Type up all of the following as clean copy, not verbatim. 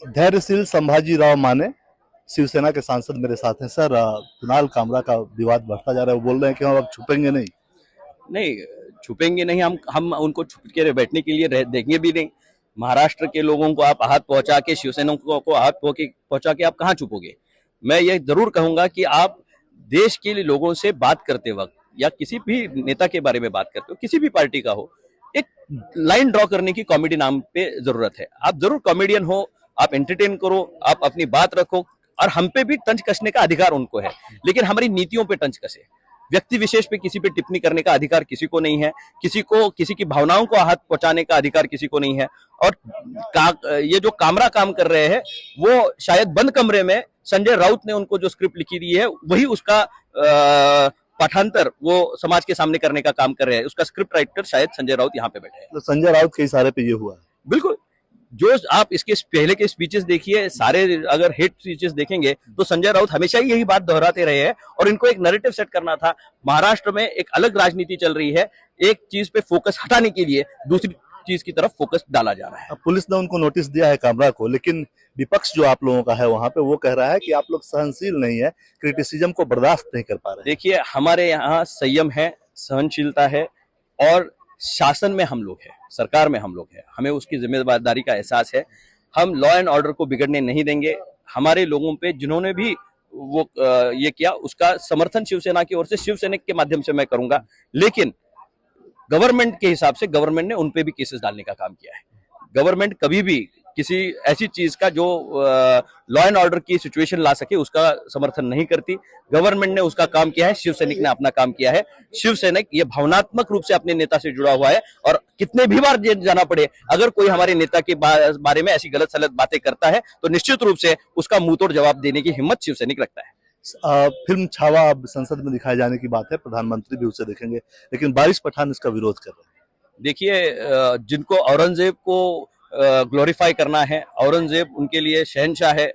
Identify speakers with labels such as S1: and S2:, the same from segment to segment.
S1: धैर्यशील संभाजीराव माने शिवसेना के सांसद मेरे साथ हैं। सर, कुणाल कामरा का विवाद बढ़ता जा रहा है, वो बोल रहे हैं कि हम अब छुपेंगे नहीं।
S2: नहीं, छुपेंगे नहीं, हम उनको छुप के बैठने के लिए देंगे भी नहीं। महाराष्ट्र के लोगों को आप हाथ पहुंचा के, शिवसेना को हाथ पहुंचा के आप कहाँ छुपोगे। मैं ये जरूर कहूंगा कि आप देश के लिए लोगों से बात करते वक्त या किसी भी नेता के बारे में बात करते हो, किसी भी पार्टी का हो, एक लाइन ड्रॉ करने की कॉमेडी नाम पे जरूरत है। आप जरूर कॉमेडियन हो, आप एंटरटेन करो, आप अपनी बात रखो, और हम पे भी तंज कसने का अधिकार उनको है, लेकिन हमारी नीतियों पे तंज कसे। व्यक्ति विशेष पे किसी पे टिप्पणी करने का अधिकार किसी को नहीं है, किसी की भावनाओं को हाथ पहुंचाने का अधिकार किसी को नहीं है। और ये जो कामरा काम कर रहे हैं, वो शायद बंद कमरे में संजय राउत ने उनको जो स्क्रिप्ट लिखी दी है, वही उसका पाठांतर वो समाज के सामने करने का काम कर रहे हैं। उसका स्क्रिप्ट राइटर शायद संजय राउत यहाँ पे बैठे हैं।
S1: तो संजय राउत के इशारे पे ये हुआ है।
S2: बिल्कुल, जो आप इसके पहले के स्पीचेस देखिए, सारे अगर हिट स्पीचेस देखेंगे तो संजय राउत हमेशा ही यही बात दोहराते रहे हैं। और इनको एक नैरेटिव सेट करना था। महाराष्ट्र में एक अलग राजनीति चल रही है, एक चीज पे फोकस हटाने के लिए दूसरी चीज की तरफ फोकस डाला जा रहा है।
S1: अब पुलिस ने उनको नोटिस दिया है कामरा को, लेकिन विपक्ष जो आप लोगों का है वहां पे, वो कह रहा है कि आप लोग सहनशील नहीं है, क्रिटिसिज्म को बर्दाश्त नहीं कर पा रहे।
S2: देखिए, हमारे यहाँ संयम है, सहनशीलता है, और शासन में हम लोग हैं, सरकार में हम लोग हैं, हमें उसकी जिम्मेदारी का एहसास है। हम लॉ एंड ऑर्डर को बिगड़ने नहीं देंगे। हमारे लोगों पे जिन्होंने भी वो ये किया, उसका समर्थन शिवसेना की ओर से, शिवसैनिक के माध्यम से मैं करूंगा। लेकिन गवर्नमेंट के हिसाब से गवर्नमेंट ने उनपे भी केसेस डालने का काम किया है। गवर्नमेंट कभी भी किसी ऐसी चीज का जो लॉ एंड ऑर्डर की सिचुएशन ला सके उसका समर्थन नहीं करती। गवर्नमेंट ने उसका काम किया है, शिवसैनिक ने अपना काम किया है। शिवसैनिक ये भावनात्मक रूप से अपने नेता से जुड़ा हुआ है, और कितने भी बार जाना पड़े, अगर कोई हमारे नेता के बारे में ऐसी गलत सलत बातें करता है तो निश्चित रूप से उसका मुंहतोड़ जवाब देने की हिम्मत शिवसैनिक रखता है।
S1: फिल्म छावा अब संसद में दिखाए जाने की बात है, प्रधानमंत्री भी उसे देखेंगे, लेकिन बारिश पठान इसका विरोध कर रहे हैं।
S2: देखिए, जिनको औरंगजेब को ग्लोरीफाई करना है, औरंगजेब उनके लिए शहंशाह है,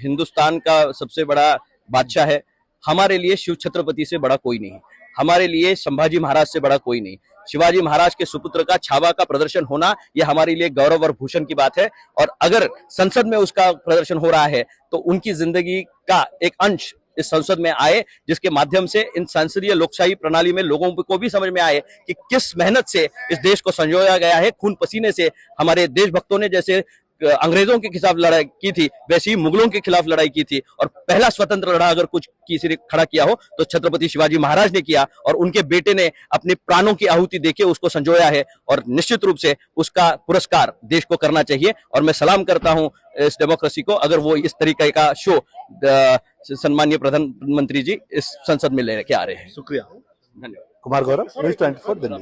S2: हिंदुस्तान का सबसे बड़ा बादशाह है। हमारे लिए शिव छत्रपति से बड़ा कोई नहीं, हमारे लिए संभाजी महाराज से बड़ा कोई नहीं। शिवाजी महाराज के सुपुत्र का छावा का प्रदर्शन होना, यह हमारे लिए गौरव और भूषण की बात है। और अगर संसद में उसका प्रदर्शन हो रहा है तो उनकी जिंदगी का एक अंश इस संसद में आए, जिसके माध्यम से इन संसदीय लोकशाही प्रणाली में लोगों को भी समझ में आए कि किस मेहनत से इस देश को संजोया गया है। खून पसीने से हमारे देशभक्तों ने जैसे अंग्रेजों के खिलाफ लड़ाई की थी, वैसे ही मुगलों के खिलाफ लड़ाई की थी। और पहला स्वतंत्र लड़ा अगर कुछ किसी ने खड़ा किया हो तो छत्रपति शिवाजी महाराज ने किया, और उनके बेटे ने अपने प्राणों की आहुति देके उसको संजोया है। और निश्चित रूप से उसका पुरस्कार देश को करना चाहिए। और मैं सलाम करता हूं इस डेमोक्रेसी को, अगर वो इस तरीके का शो सम्माननीय प्रधानमंत्री जी इस संसद में लेके आ रहे हैं।
S1: शुक्रिया,
S2: धन्यवाद।
S1: कुमार गौरव, न्यूज़ 24 दिल्ली।